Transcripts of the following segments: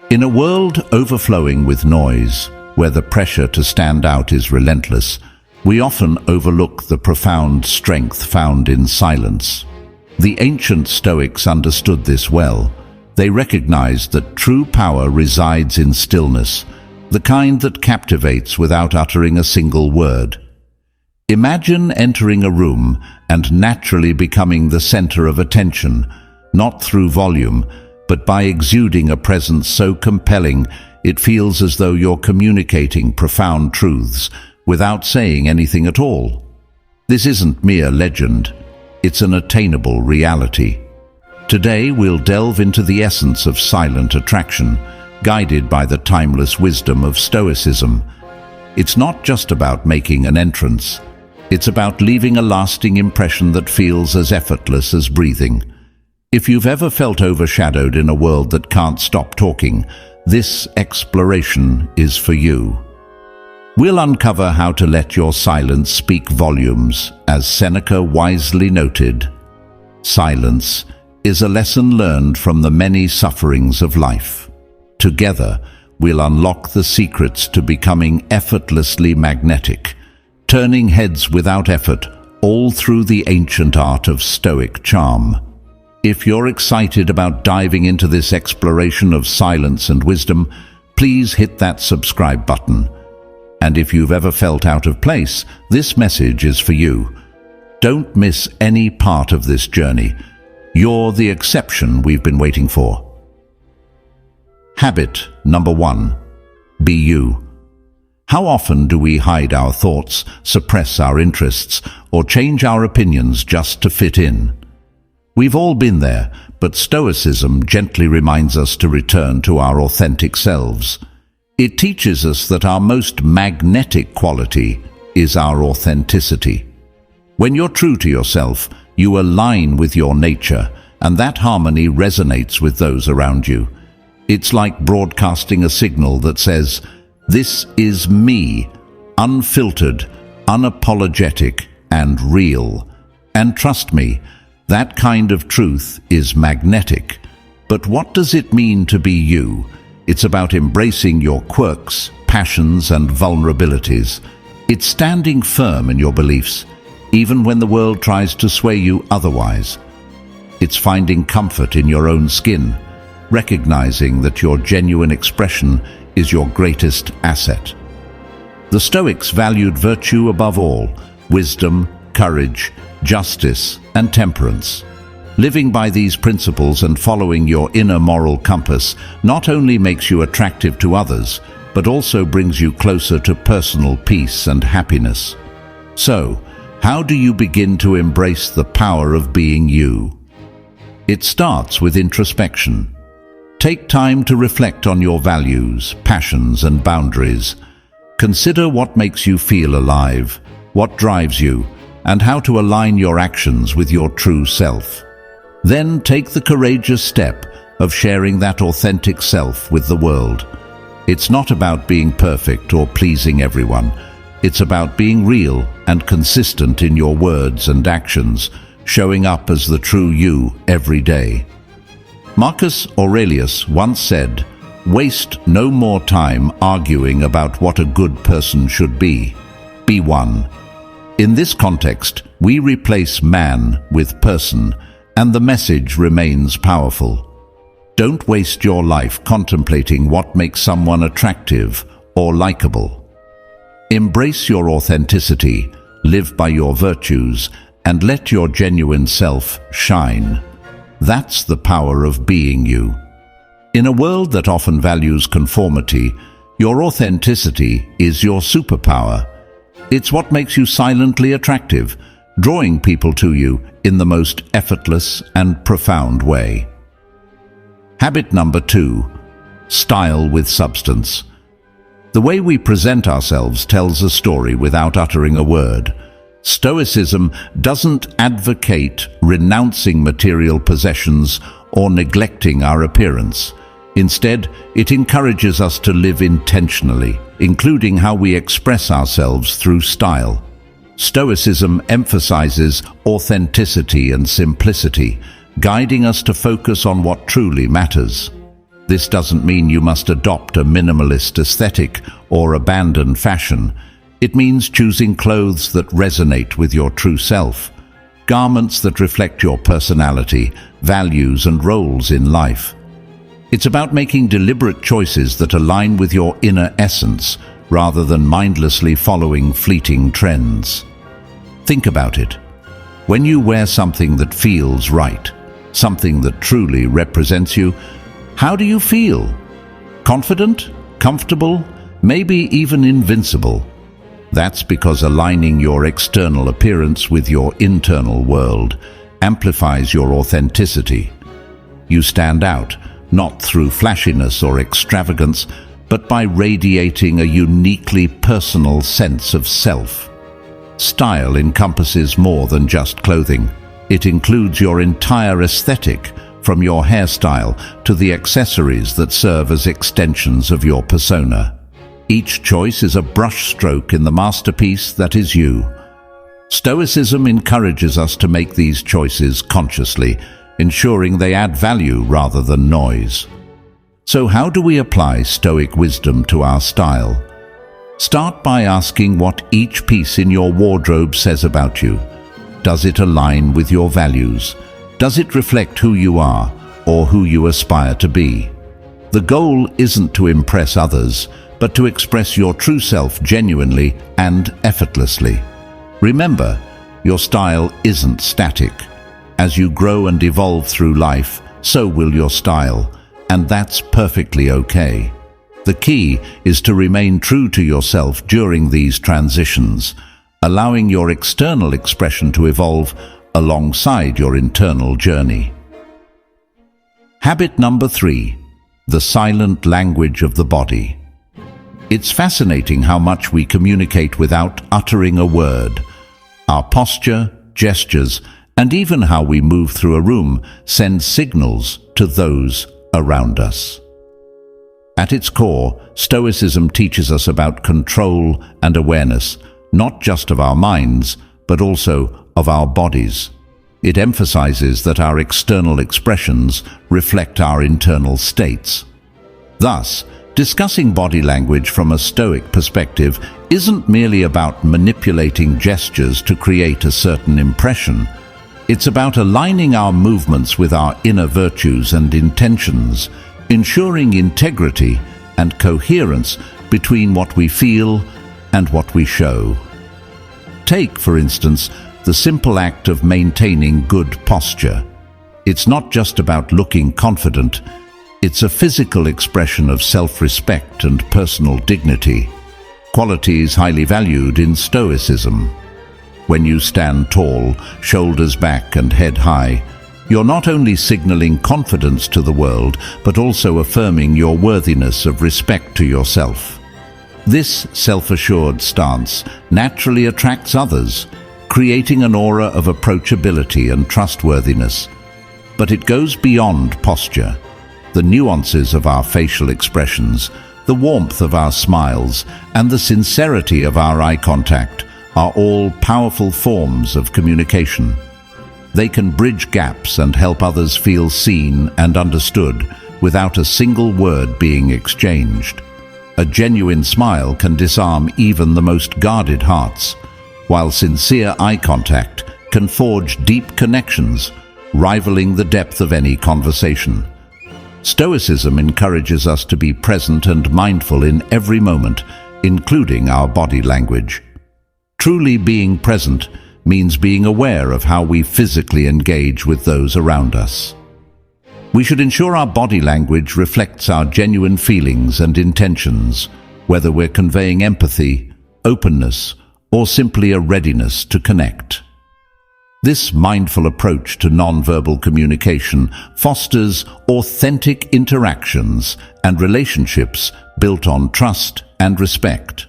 In a world overflowing with noise, where the pressure to stand out is relentless, we often overlook the profound strength found in silence. The ancient Stoics understood this well. They recognized that true power resides in stillness, the kind that captivates without uttering a single word. Imagine entering a room and naturally becoming the center of attention, not through volume, but by exuding a presence so compelling it feels as though you're communicating profound truths without saying anything at all. This isn't mere legend, it's an attainable reality. Today we'll delve into the essence of silent attraction, guided by the timeless wisdom of Stoicism. It's not just about making an entrance, it's about leaving a lasting impression that feels as effortless as breathing. If you've ever felt overshadowed in a world that can't stop talking, this exploration is for you. We'll uncover how to let your silence speak volumes. As Seneca wisely noted, silence is a lesson learned from the many sufferings of life. Together, we'll unlock the secrets to becoming effortlessly magnetic, turning heads without effort, all through the ancient art of Stoic charm. If you're excited about diving into this exploration of silence and wisdom, please hit that subscribe button. And if you've ever felt out of place, this message is for you. Don't miss any part of this journey. You're the exception we've been waiting for. Habit number 1. Be you. How often do we hide our thoughts, suppress our interests, or change our opinions just to fit in? We've all been there, but Stoicism gently reminds us to return to our authentic selves. It teaches us that our most magnetic quality is our authenticity. When you're true to yourself, you align with your nature, and that harmony resonates with those around you. It's like broadcasting a signal that says, "This is me, unfiltered, unapologetic, and real." And trust me, that kind of truth is magnetic. But what does it mean to be you? It's about embracing your quirks, passions, and vulnerabilities. It's standing firm in your beliefs, even when the world tries to sway you otherwise. It's finding comfort in your own skin, recognizing that your genuine expression is your greatest asset. The Stoics valued virtue above all: wisdom, courage, justice, and temperance. Living by these principles and following your inner moral compass not only makes you attractive to others, but also brings you closer to personal peace and happiness. So, how do you begin to embrace the power of being you? It starts with introspection. Take time to reflect on your values, passions, and boundaries. Consider what makes you feel alive, what drives you, and how to align your actions with your true self. Then take the courageous step of sharing that authentic self with the world. It's not about being perfect or pleasing everyone. It's about being real and consistent in your words and actions, showing up as the true you every day. Marcus Aurelius once said, "Waste no more time arguing about what a good person should be. Be one." In this context, we replace man with person, and the message remains powerful. Don't waste your life contemplating what makes someone attractive or likable. Embrace your authenticity, live by your virtues, and let your genuine self shine. That's the power of being you. In a world that often values conformity, your authenticity is your superpower. It's what makes you silently attractive, drawing people to you in the most effortless and profound way. Habit number 2. Style with substance. The way we present ourselves tells a story without uttering a word. Stoicism doesn't advocate renouncing material possessions or neglecting our appearance. Instead, it encourages us to live intentionally, including how we express ourselves through style. Stoicism emphasizes authenticity and simplicity, guiding us to focus on what truly matters. This doesn't mean you must adopt a minimalist aesthetic or abandon fashion. It means choosing clothes that resonate with your true self, garments that reflect your personality, values, and roles in life. It's about making deliberate choices that align with your inner essence rather than mindlessly following fleeting trends. Think about it. When you wear something that feels right, something that truly represents you, how do you feel? Confident? Comfortable? Maybe even invincible? That's because aligning your external appearance with your internal world amplifies your authenticity. You stand out, not through flashiness or extravagance, but by radiating a uniquely personal sense of self. Style encompasses more than just clothing. It includes your entire aesthetic, from your hairstyle to the accessories that serve as extensions of your persona. Each choice is a brushstroke in the masterpiece that is you. Stoicism encourages us to make these choices consciously, ensuring they add value rather than noise. So how do we apply Stoic wisdom to our style? Start by asking what each piece in your wardrobe says about you. Does it align with your values? Does it reflect who you are or who you aspire to be? The goal isn't to impress others, but to express your true self genuinely and effortlessly. Remember, your style isn't static. As you grow and evolve through life, so will your style, and that's perfectly okay. The key is to remain true to yourself during these transitions, allowing your external expression to evolve alongside your internal journey. Habit number 3, the silent language of the body. It's fascinating how much we communicate without uttering a word. Our posture, gestures, and even how we move through a room send signals to those around us. At its core, Stoicism teaches us about control and awareness, not just of our minds, but also of our bodies. It emphasizes that our external expressions reflect our internal states. Thus, discussing body language from a Stoic perspective isn't merely about manipulating gestures to create a certain impression. It's about aligning our movements with our inner virtues and intentions, ensuring integrity and coherence between what we feel and what we show. Take, for instance, the simple act of maintaining good posture. It's not just about looking confident, it's a physical expression of self-respect and personal dignity, qualities highly valued in Stoicism. When you stand tall, shoulders back and head high, you're not only signaling confidence to the world, but also affirming your worthiness of respect to yourself. This self-assured stance naturally attracts others, creating an aura of approachability and trustworthiness. But it goes beyond posture. The nuances of our facial expressions, the warmth of our smiles, and the sincerity of our eye contact are all powerful forms of communication. They can bridge gaps and help others feel seen and understood without a single word being exchanged. A genuine smile can disarm even the most guarded hearts, while sincere eye contact can forge deep connections, rivaling the depth of any conversation. Stoicism encourages us to be present and mindful in every moment, including our body language. Truly being present means being aware of how we physically engage with those around us. We should ensure our body language reflects our genuine feelings and intentions, whether we're conveying empathy, openness, or simply a readiness to connect. This mindful approach to nonverbal communication fosters authentic interactions and relationships built on trust and respect.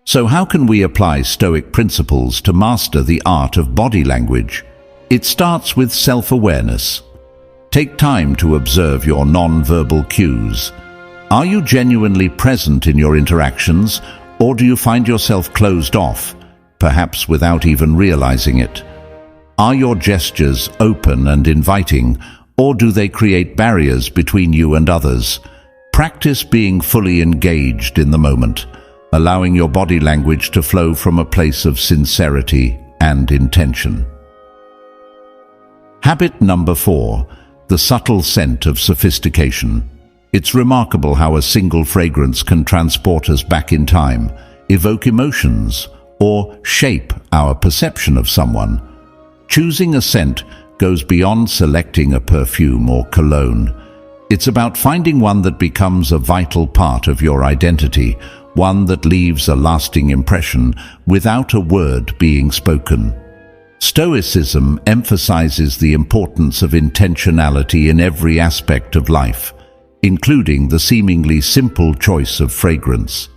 So how can we apply Stoic principles to master the art of body language? It starts with self-awareness. Take time to observe your nonverbal cues. Are you genuinely present in your interactions, or do you find yourself closed off, perhaps without even realizing it? Are your gestures open and inviting, or do they create barriers between you and others? Practice being fully engaged in the moment, allowing your body language to flow from a place of sincerity and intention. Habit number 4, the subtle scent of sophistication. It's remarkable how a single fragrance can transport us back in time, evoke emotions, or shape our perception of someone. Choosing a scent goes beyond selecting a perfume or cologne. It's about finding one that becomes a vital part of your identity, one that leaves a lasting impression without a word being spoken. Stoicism emphasizes the importance of intentionality in every aspect of life, including the seemingly simple choice of fragrance.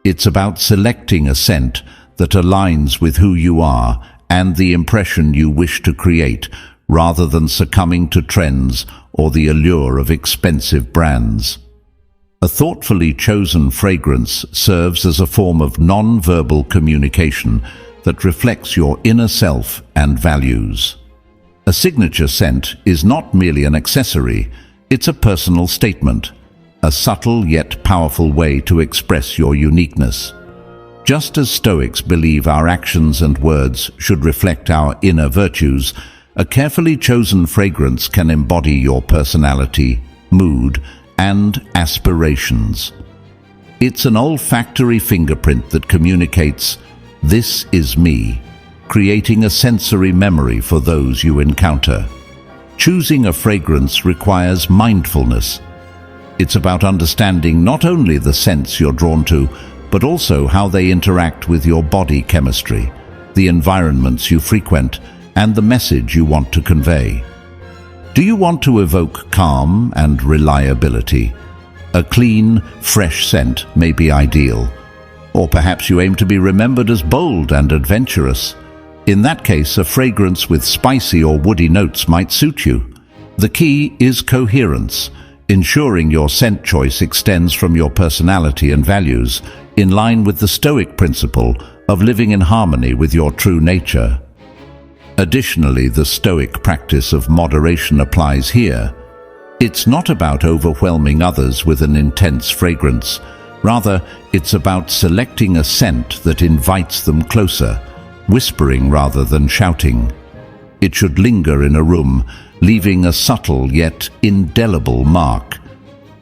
It's about selecting a scent that aligns with who you are and the impression you wish to create, rather than succumbing to trends or the allure of expensive brands. A thoughtfully chosen fragrance serves as a form of non-verbal communication that reflects your inner self and values. A signature scent is not merely an accessory, it's a personal statement, a subtle yet powerful way to express your uniqueness. Just as Stoics believe our actions and words should reflect our inner virtues, a carefully chosen fragrance can embody your personality, mood, and aspirations. It's an olfactory fingerprint that communicates, "This is me," creating a sensory memory for those you encounter. Choosing a fragrance requires mindfulness. It's about understanding not only the scents you're drawn to, but also how they interact with your body chemistry, the environments you frequent, and the message you want to convey. Do you want to evoke calm and reliability? A clean, fresh scent may be ideal. Or perhaps you aim to be remembered as bold and adventurous. In that case, a fragrance with spicy or woody notes might suit you. The key is coherence, ensuring your scent choice extends from your personality and values, in line with the Stoic principle of living in harmony with your true nature. Additionally, the Stoic practice of moderation applies here. It's not about overwhelming others with an intense fragrance. Rather, it's about selecting a scent that invites them closer, whispering rather than shouting. It should linger in a room, leaving a subtle yet indelible mark,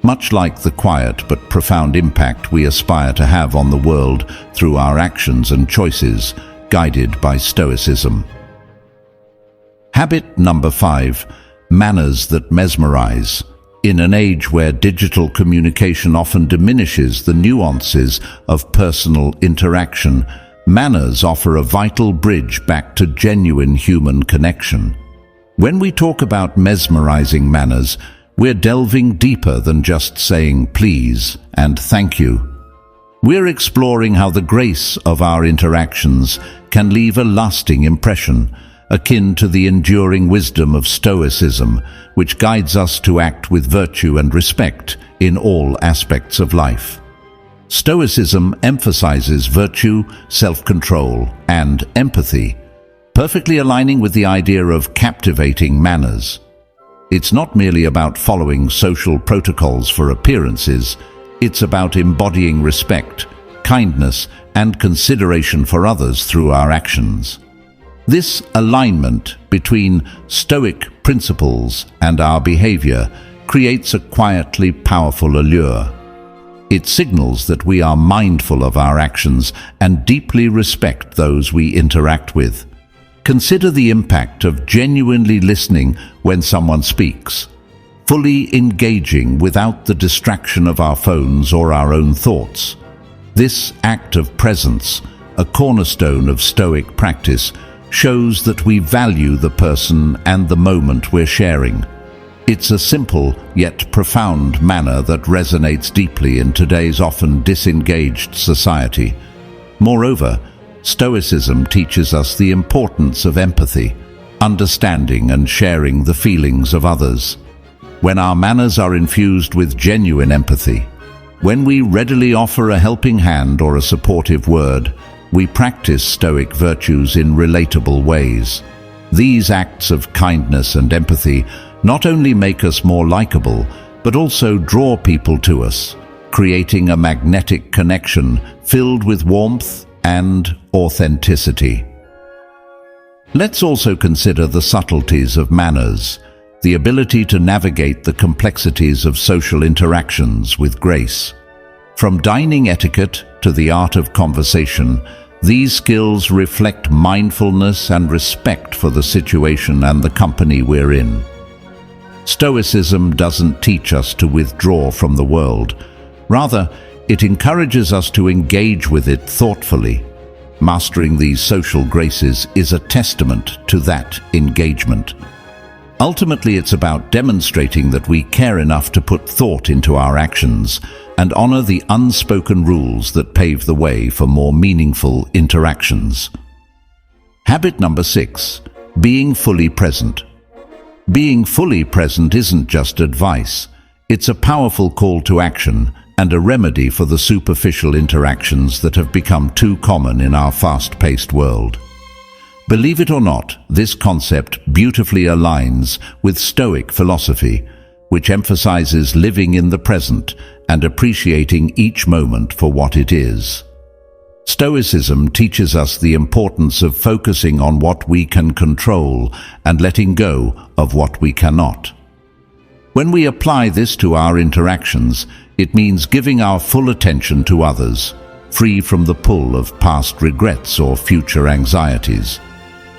much like the quiet but profound impact we aspire to have on the world through our actions and choices, guided by Stoicism. Habit number 5, manners that mesmerize. In an age where digital communication often diminishes the nuances of personal interaction, manners offer a vital bridge back to genuine human connection. When we talk about mesmerizing manners, we're delving deeper than just saying please and thank you. We're exploring how the grace of our interactions can leave a lasting impression, akin to the enduring wisdom of Stoicism, which guides us to act with virtue and respect in all aspects of life. Stoicism emphasizes virtue, self-control, and empathy, perfectly aligning with the idea of captivating manners. It's not merely about following social protocols for appearances, it's about embodying respect, kindness, and consideration for others through our actions. This alignment between Stoic principles and our behavior creates a quietly powerful allure. It signals that we are mindful of our actions and deeply respect those we interact with. Consider the impact of genuinely listening when someone speaks, fully engaging without the distraction of our phones or our own thoughts. This act of presence, a cornerstone of Stoic practice, shows that we value the person and the moment we're sharing. It's a simple yet profound manner that resonates deeply in today's often disengaged society. Moreover, Stoicism teaches us the importance of empathy, understanding and sharing the feelings of others. When our manners are infused with genuine empathy, when we readily offer a helping hand or a supportive word, we practice Stoic virtues in relatable ways. These acts of kindness and empathy not only make us more likable, but also draw people to us, creating a magnetic connection filled with warmth and authenticity. Let's also consider the subtleties of manners, the ability to navigate the complexities of social interactions with grace. From dining etiquette to the art of conversation, these skills reflect mindfulness and respect for the situation and the company we're in. Stoicism doesn't teach us to withdraw from the world. Rather, it encourages us to engage with it thoughtfully. Mastering these social graces is a testament to that engagement. Ultimately, it's about demonstrating that we care enough to put thought into our actions and honor the unspoken rules that pave the way for more meaningful interactions. Habit number 6, being fully present. Being fully present isn't just advice. It's a powerful call to action and a remedy for the superficial interactions that have become too common in our fast-paced world. Believe it or not, this concept beautifully aligns with Stoic philosophy, which emphasizes living in the present and appreciating each moment for what it is. Stoicism teaches us the importance of focusing on what we can control and letting go of what we cannot. When we apply this to our interactions, it means giving our full attention to others, free from the pull of past regrets or future anxieties.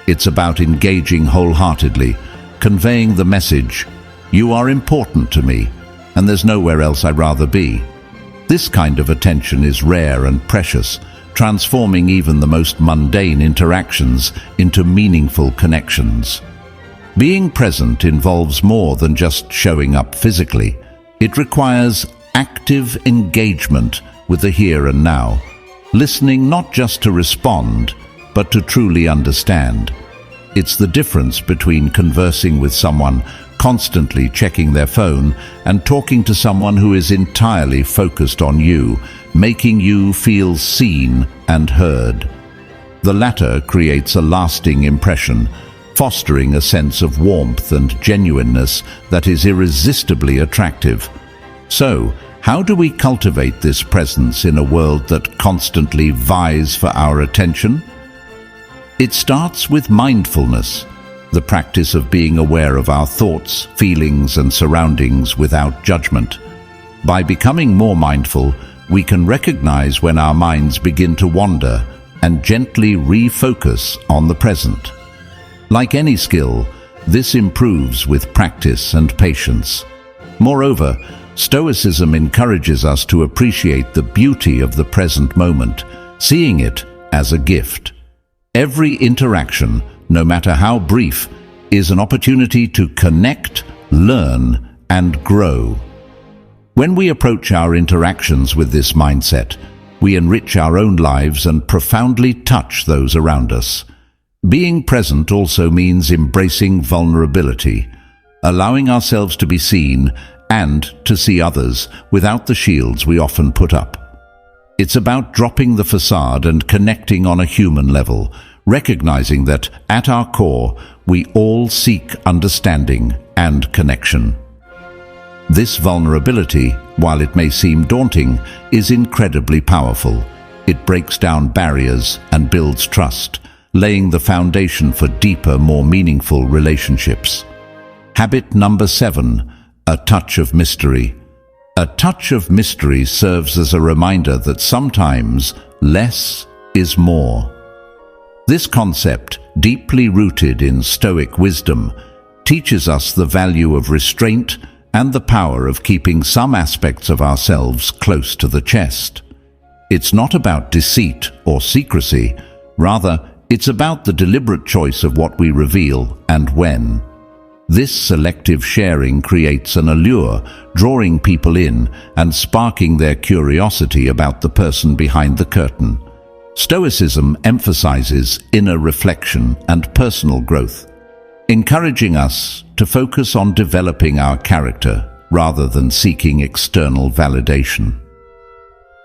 It's about engaging wholeheartedly, conveying the message, "You are important to me, and there's nowhere else I'd rather be." This kind of attention is rare and precious, transforming even the most mundane interactions into meaningful connections. Being present involves more than just showing up physically. It requires active engagement with the here and now, listening not just to respond, but to truly understand. It's the difference between conversing with someone constantly checking their phone and talking to someone who is entirely focused on you, making you feel seen and heard. The latter creates a lasting impression, fostering a sense of warmth and genuineness that is irresistibly attractive. So, how do we cultivate this presence in a world that constantly vies for our attention? It starts with mindfulness, the practice of being aware of our thoughts, feelings, and surroundings without judgment. By becoming more mindful, we can recognize when our minds begin to wander and gently refocus on the present. Like any skill, this improves with practice and patience. Moreover, Stoicism encourages us to appreciate the beauty of the present moment, seeing it as a gift. Every interaction, no matter how brief, is an opportunity to connect, learn, and grow. When we approach our interactions with this mindset, we enrich our own lives and profoundly touch those around us. Being present also means embracing vulnerability, allowing ourselves to be seen and to see others without the shields we often put up. It's about dropping the facade and connecting on a human level, recognizing that at our core, we all seek understanding and connection. This vulnerability, while it may seem daunting, is incredibly powerful. It breaks down barriers and builds trust, laying the foundation for deeper, more meaningful relationships. Habit number 7, a touch of mystery. A touch of mystery serves as a reminder that sometimes less is more. This concept, deeply rooted in Stoic wisdom, teaches us the value of restraint and the power of keeping some aspects of ourselves close to the chest. It's not about deceit or secrecy, rather, it's about the deliberate choice of what we reveal and when. This selective sharing creates an allure, drawing people in and sparking their curiosity about the person behind the curtain. Stoicism emphasizes inner reflection and personal growth, encouraging us to focus on developing our character rather than seeking external validation.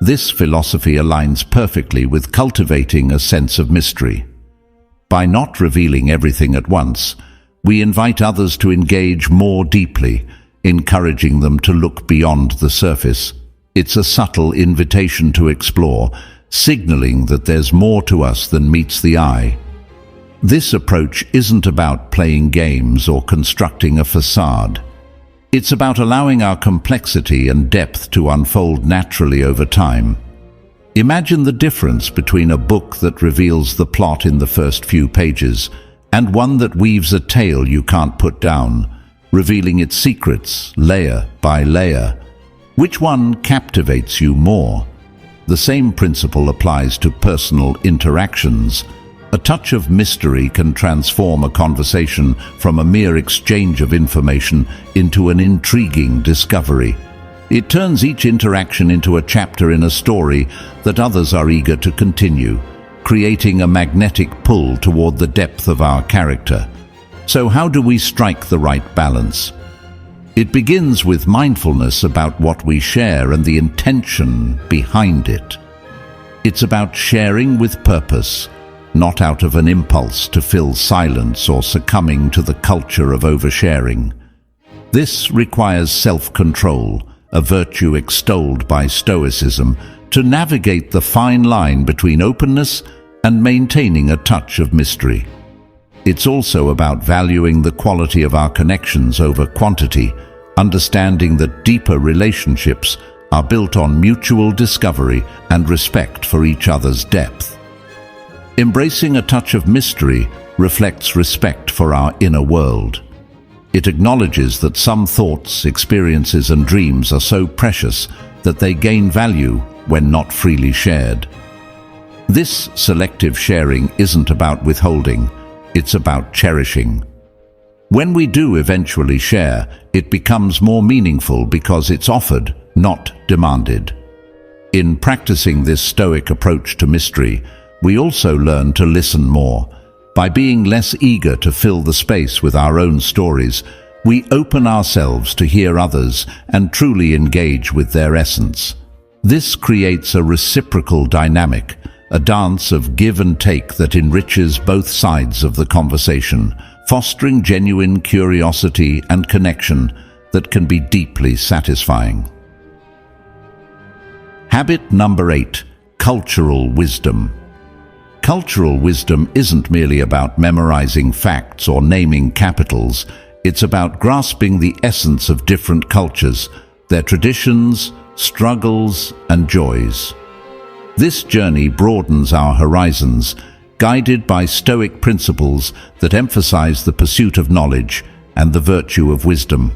This philosophy aligns perfectly with cultivating a sense of mystery. By not revealing everything at once, we invite others to engage more deeply, encouraging them to look beyond the surface. It's a subtle invitation to explore, signaling that there's more to us than meets the eye. This approach isn't about playing games or constructing a facade. It's about allowing our complexity and depth to unfold naturally over time. Imagine the difference between a book that reveals the plot in the first few pages and one that weaves a tale you can't put down, revealing its secrets layer by layer. Which one captivates you more? The same principle applies to personal interactions. A touch of mystery can transform a conversation from a mere exchange of information into an intriguing discovery. It turns each interaction into a chapter in a story that others are eager to continue, creating a magnetic pull toward the depth of our character. So how do we strike the right balance? It begins with mindfulness about what we share and the intention behind it. It's about sharing with purpose, not out of an impulse to fill silence or succumbing to the culture of oversharing. This requires self-control, a virtue extolled by Stoicism, to navigate the fine line between openness and maintaining a touch of mystery. It's also about valuing the quality of our connections over quantity, understanding that deeper relationships are built on mutual discovery and respect for each other's depth. Embracing a touch of mystery reflects respect for our inner world. It acknowledges that some thoughts, experiences, and dreams are so precious that they gain value when not freely shared. This selective sharing isn't about withholding, it's about cherishing. When we do eventually share, it becomes more meaningful because it's offered, not demanded. In practicing this Stoic approach to mystery, we also learn to listen more. By being less eager to fill the space with our own stories, we open ourselves to hear others and truly engage with their essence. This creates a reciprocal dynamic, a dance of give and take that enriches both sides of the conversation, fostering genuine curiosity and connection that can be deeply satisfying. Habit number 8, cultural wisdom. Cultural wisdom isn't merely about memorizing facts or naming capitals. It's about grasping the essence of different cultures, their traditions, struggles, and joys. This journey broadens our horizons, guided by Stoic principles that emphasize the pursuit of knowledge and the virtue of wisdom.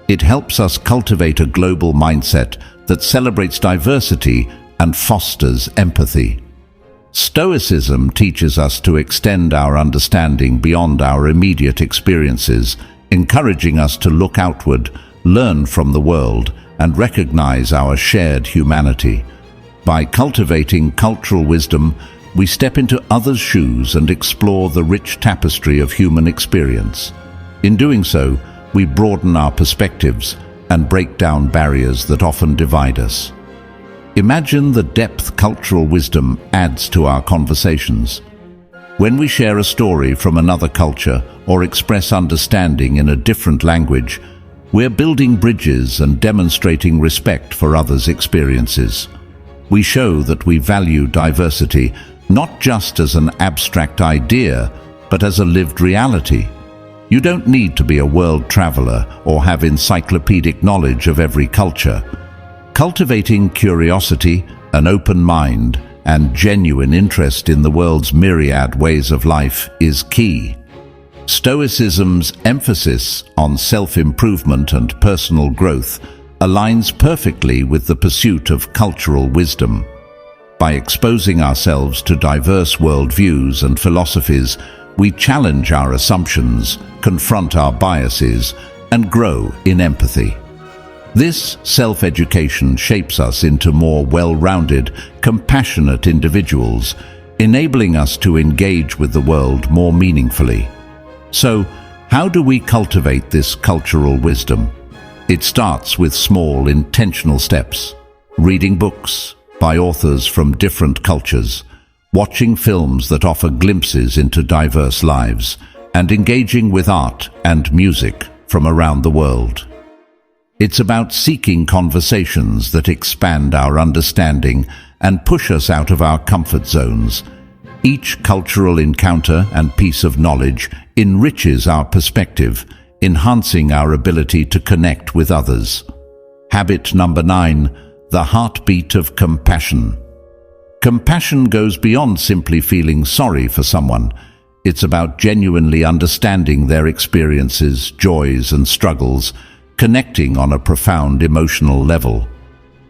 It helps us cultivate a global mindset that celebrates diversity and fosters empathy. Stoicism teaches us to extend our understanding beyond our immediate experiences, encouraging us to look outward, learn from the world, and recognize our shared humanity. By cultivating cultural wisdom, we step into others' shoes and explore the rich tapestry of human experience. In doing so, we broaden our perspectives and break down barriers that often divide us. Imagine the depth cultural wisdom adds to our conversations. When we share a story from another culture or express understanding in a different language, we're building bridges and demonstrating respect for others' experiences. We show that we value diversity not just as an abstract idea, but as a lived reality. You don't need to be a world traveler or have encyclopedic knowledge of every culture. Cultivating curiosity, an open mind, and genuine interest in the world's myriad ways of life is key. Stoicism's emphasis on self-improvement and personal growth aligns perfectly with the pursuit of cultural wisdom. By exposing ourselves to diverse worldviews and philosophies, we challenge our assumptions, confront our biases, and grow in empathy. This self-education shapes us into more well-rounded, compassionate individuals, enabling us to engage with the world more meaningfully. So, how do we cultivate this cultural wisdom? It starts with small, intentional steps. Reading books by authors from different cultures, watching films that offer glimpses into diverse lives, and engaging with art and music from around the world. It's about seeking conversations that expand our understanding and push us out of our comfort zones. Each cultural encounter and piece of knowledge enriches our perspective, enhancing our ability to connect with others. Habit number 9, the heartbeat of compassion. Compassion goes beyond simply feeling sorry for someone. It's about genuinely understanding their experiences, joys, and struggles, connecting on a profound emotional level.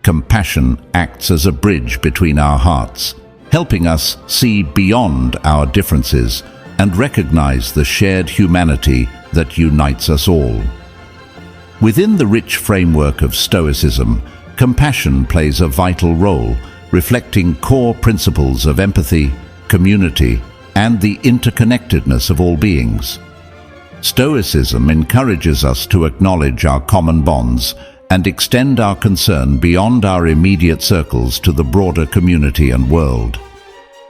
Compassion acts as a bridge between our hearts, helping us see beyond our differences and recognize the shared humanity that unites us all. Within the rich framework of Stoicism, compassion plays a vital role, reflecting core principles of empathy, community, and the interconnectedness of all beings. Stoicism encourages us to acknowledge our common bonds and extend our concern beyond our immediate circles to the broader community and world.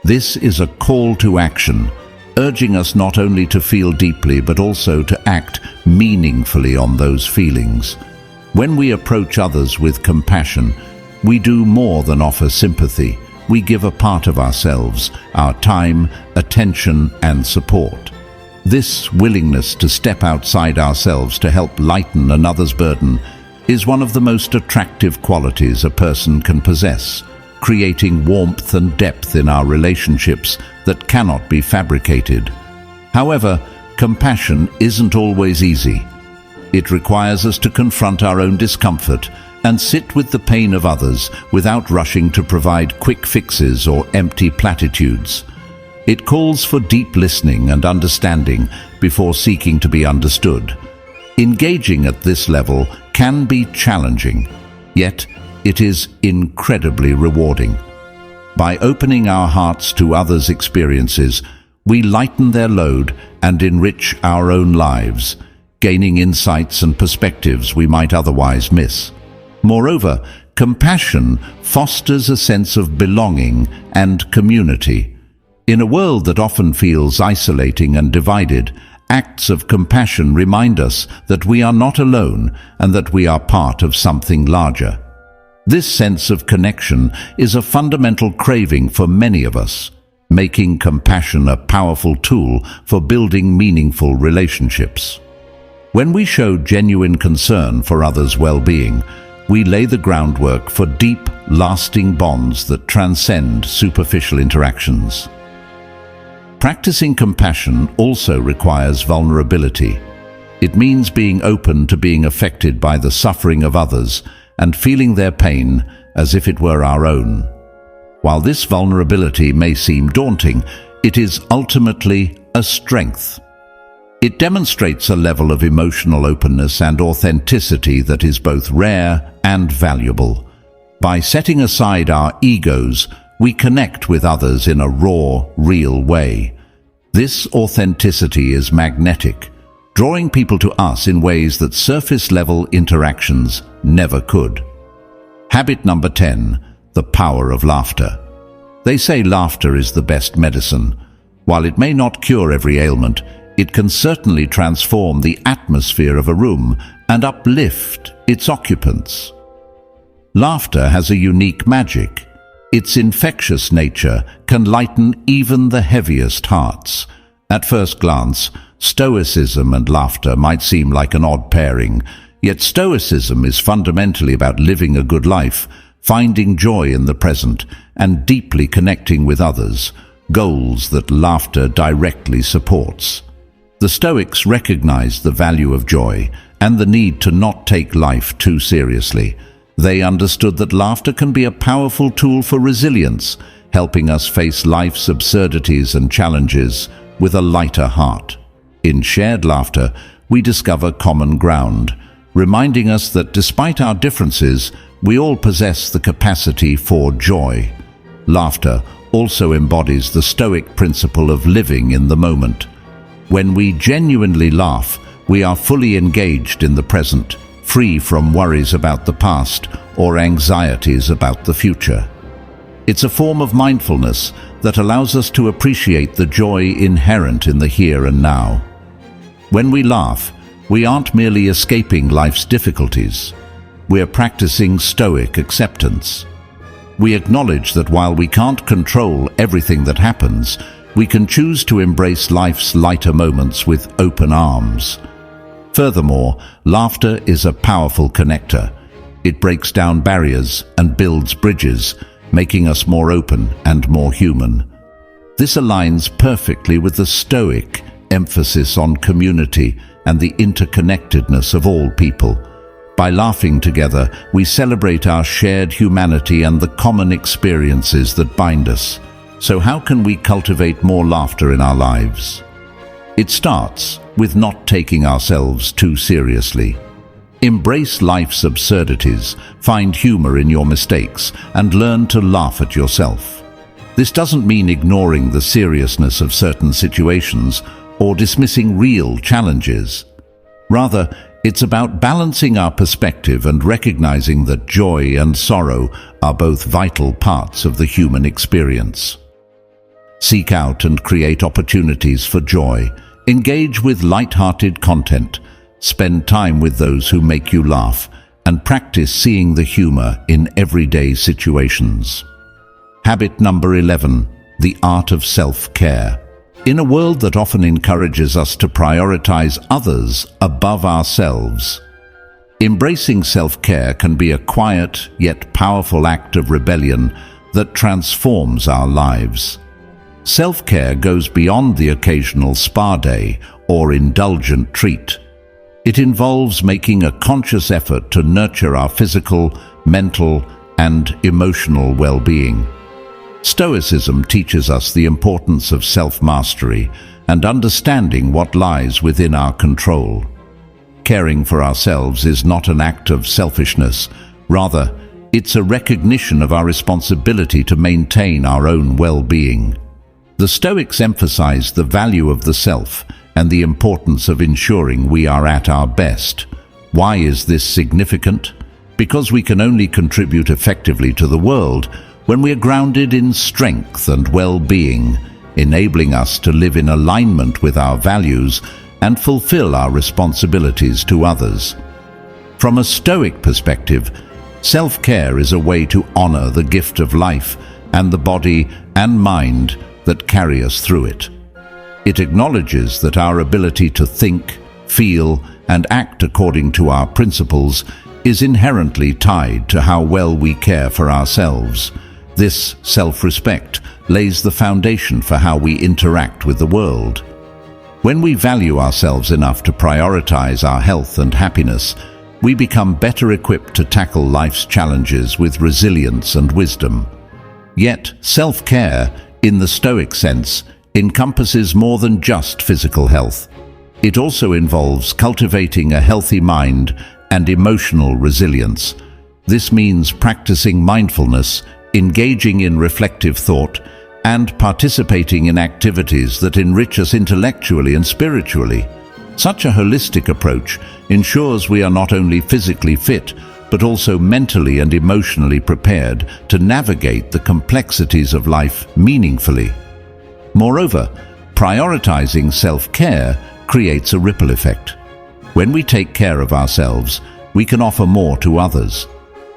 This is a call to action, urging us not only to feel deeply but also to act meaningfully on those feelings. When we approach others with compassion, we do more than offer sympathy. We give a part of ourselves, our time, attention, and support. This willingness to step outside ourselves to help lighten another's burden is one of the most attractive qualities a person can possess, creating warmth and depth in our relationships that cannot be fabricated. However, compassion isn't always easy. It requires us to confront our own discomfort and sit with the pain of others without rushing to provide quick fixes or empty platitudes. It calls for deep listening and understanding before seeking to be understood. Engaging at this level can be challenging, yet it is incredibly rewarding. By opening our hearts to others' experiences, we lighten their load and enrich our own lives, gaining insights and perspectives we might otherwise miss. Moreover, compassion fosters a sense of belonging and community. In a world that often feels isolating and divided, acts of compassion remind us that we are not alone and that we are part of something larger. This sense of connection is a fundamental craving for many of us, making compassion a powerful tool for building meaningful relationships. When we show genuine concern for others' well-being, we lay the groundwork for deep, lasting bonds that transcend superficial interactions. Practicing compassion also requires vulnerability. It means being open to being affected by the suffering of others and feeling their pain as if it were our own. While this vulnerability may seem daunting, it is ultimately a strength. It demonstrates a level of emotional openness and authenticity that is both rare and valuable. By setting aside our egos, we connect with others in a raw, real way. This authenticity is magnetic, drawing people to us in ways that surface-level interactions never could. Habit number 10, the power of laughter. They say laughter is the best medicine. While it may not cure every ailment, it can certainly transform the atmosphere of a room and uplift its occupants. Laughter has a unique magic. Its infectious nature can lighten even the heaviest hearts. At first glance, Stoicism and laughter might seem like an odd pairing, yet Stoicism is fundamentally about living a good life, finding joy in the present, and deeply connecting with others, goals that laughter directly supports. The Stoics recognized the value of joy and the need to not take life too seriously. They understood that laughter can be a powerful tool for resilience, helping us face life's absurdities and challenges with a lighter heart. In shared laughter, we discover common ground, reminding us that despite our differences, we all possess the capacity for joy. Laughter also embodies the Stoic principle of living in the moment. When we genuinely laugh, we are fully engaged in the present, free from worries about the past or anxieties about the future. It's a form of mindfulness that allows us to appreciate the joy inherent in the here and now. When we laugh, we aren't merely escaping life's difficulties. we're practicing Stoic acceptance. We acknowledge that while we can't control everything that happens, we can choose to embrace life's lighter moments with open arms. Furthermore, laughter is a powerful connector. It breaks down barriers and builds bridges, making us more open and more human. This aligns perfectly with the Stoic emphasis on community and the interconnectedness of all people. By laughing together, we celebrate our shared humanity and the common experiences that bind us. So how can we cultivate more laughter in our lives? It starts with not taking ourselves too seriously. Embrace life's absurdities, find humor in your mistakes, and learn to laugh at yourself. This doesn't mean ignoring the seriousness of certain situations or dismissing real challenges. Rather, it's about balancing our perspective and recognizing that joy and sorrow are both vital parts of the human experience. Seek out and create opportunities for joy. Engage with light-hearted content. Spend time with those who make you laugh, and practice seeing the humor in everyday situations. Habit number 11, the art of self-care. In a world that often encourages us to prioritize others above ourselves, embracing self-care can be a quiet yet powerful act of rebellion that transforms our lives. Self-care goes beyond the occasional spa day or indulgent treat. It involves making a conscious effort to nurture our physical, mental, and emotional well-being. Stoicism teaches us the importance of self-mastery and understanding what lies within our control. Caring for ourselves is not an act of selfishness. Rather, it's a recognition of our responsibility to maintain our own well-being. The Stoics emphasize the value of the self and the importance of ensuring we are at our best. Why is this significant? Because we can only contribute effectively to the world when we are grounded in strength and well-being, enabling us to live in alignment with our values and fulfill our responsibilities to others. From a Stoic perspective, self-care is a way to honor the gift of life and the body and mind that carry us through it. It acknowledges that our ability to think, feel, and act according to our principles is inherently tied to how well we care for ourselves. This self-respect lays the foundation for how we interact with the world. When we value ourselves enough to prioritize our health and happiness, we become better equipped to tackle life's challenges with resilience and wisdom. Yet, self-care, in the Stoic sense, encompasses more than just physical health. It also involves cultivating a healthy mind and emotional resilience. This means practicing mindfulness, engaging in reflective thought, and participating in activities that enrich us intellectually and spiritually. Such a holistic approach ensures we are not only physically fit, but also mentally and emotionally prepared to navigate the complexities of life meaningfully. Moreover, prioritizing self-care creates a ripple effect. When we take care of ourselves, we can offer more to others.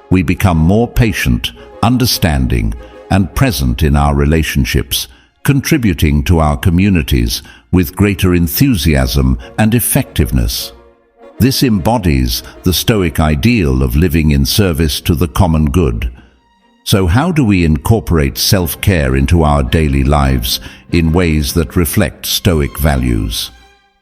We become more patient, understanding, and present in our relationships, contributing to our communities with greater enthusiasm and effectiveness. This embodies the Stoic ideal of living in service to the common good. So how do we incorporate self-care into our daily lives in ways that reflect Stoic values?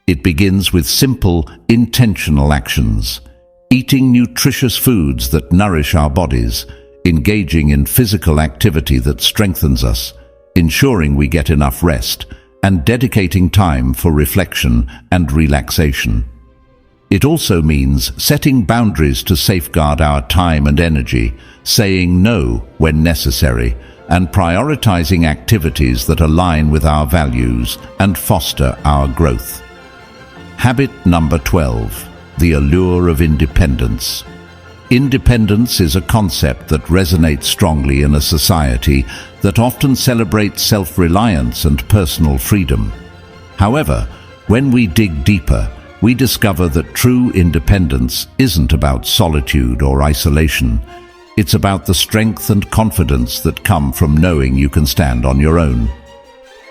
It begins with simple, intentional actions. Eating nutritious foods that nourish our bodies, engaging in physical activity that strengthens us, ensuring we get enough rest, and dedicating time for reflection and relaxation. It also means setting boundaries to safeguard our time and energy, saying no when necessary, and prioritizing activities that align with our values and foster our growth. Habit number 12, the allure of independence. Independence is a concept that resonates strongly in a society that often celebrates self-reliance and personal freedom. However, when we dig deeper, we discover that true independence isn't about solitude or isolation. It's about the strength and confidence that come from knowing you can stand on your own.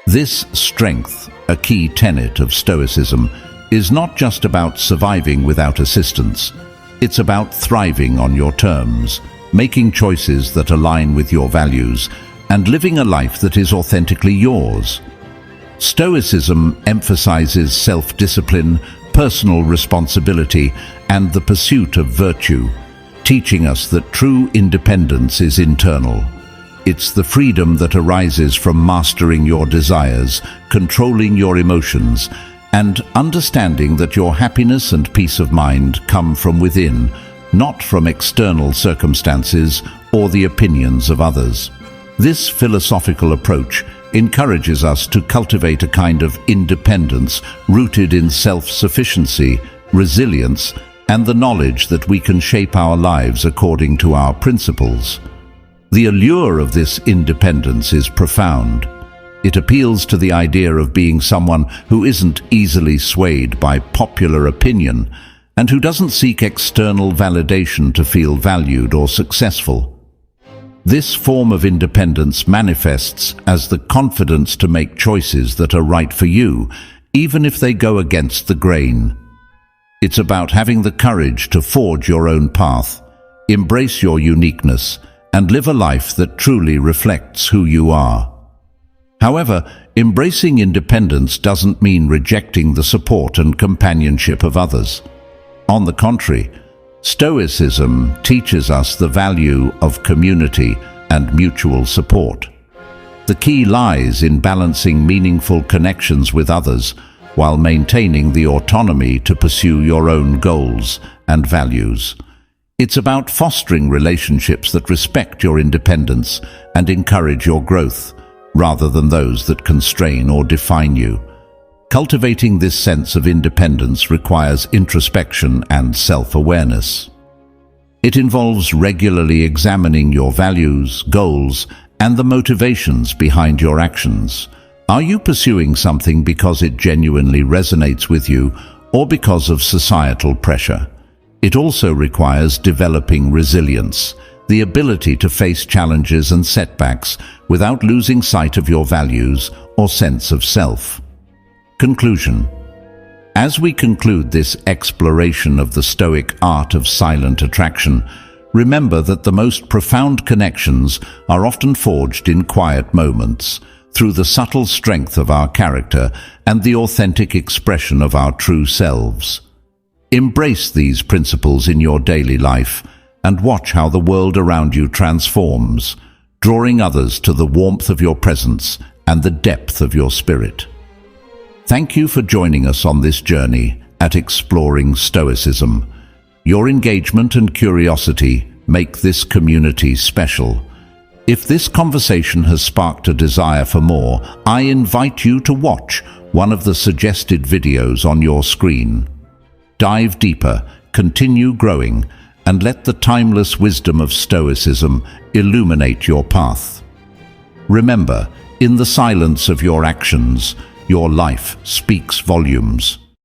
This strength, a key tenet of Stoicism, is not just about surviving without assistance. It's about thriving on your terms, making choices that align with your values, and living a life that is authentically yours. Stoicism emphasizes self-discipline, personal responsibility, and the pursuit of virtue, teaching us that true independence is internal. It's the freedom that arises from mastering your desires, controlling your emotions, and understanding that your happiness and peace of mind come from within, not from external circumstances or the opinions of others. This philosophical approach encourages us to cultivate a kind of independence rooted in self-sufficiency, resilience, and the knowledge that we can shape our lives according to our principles. The allure of this independence is profound. It appeals to the idea of being someone who isn't easily swayed by popular opinion and who doesn't seek external validation to feel valued or successful. This form of independence manifests as the confidence to make choices that are right for you, even if they go against the grain. It's about having the courage to forge your own path, embrace your uniqueness, and live a life that truly reflects who you are. However, embracing independence doesn't mean rejecting the support and companionship of others. On the contrary, Stoicism teaches us the value of community and mutual support. The key lies in balancing meaningful connections with others while maintaining the autonomy to pursue your own goals and values. It's about fostering relationships that respect your independence and encourage your growth, rather than those that constrain or define you. Cultivating this sense of independence requires introspection and self-awareness. It involves regularly examining your values, goals, and the motivations behind your actions. Are you pursuing something because it genuinely resonates with you or because of societal pressure? It also requires developing resilience, the ability to face challenges and setbacks without losing sight of your values or sense of self. Conclusion. As we conclude this exploration of the Stoic art of silent attraction, remember that the most profound connections are often forged in quiet moments, through the subtle strength of our character and the authentic expression of our true selves. Embrace these principles in your daily life and watch how the world around you transforms, drawing others to the warmth of your presence and the depth of your spirit. Thank you for joining us on this journey at Exploring Stoicism. Your engagement and curiosity make this community special. If this conversation has sparked a desire for more, I invite you to watch one of the suggested videos on your screen. Dive deeper, continue growing, and let the timeless wisdom of Stoicism illuminate your path. Remember, in the silence of your actions, your life speaks volumes.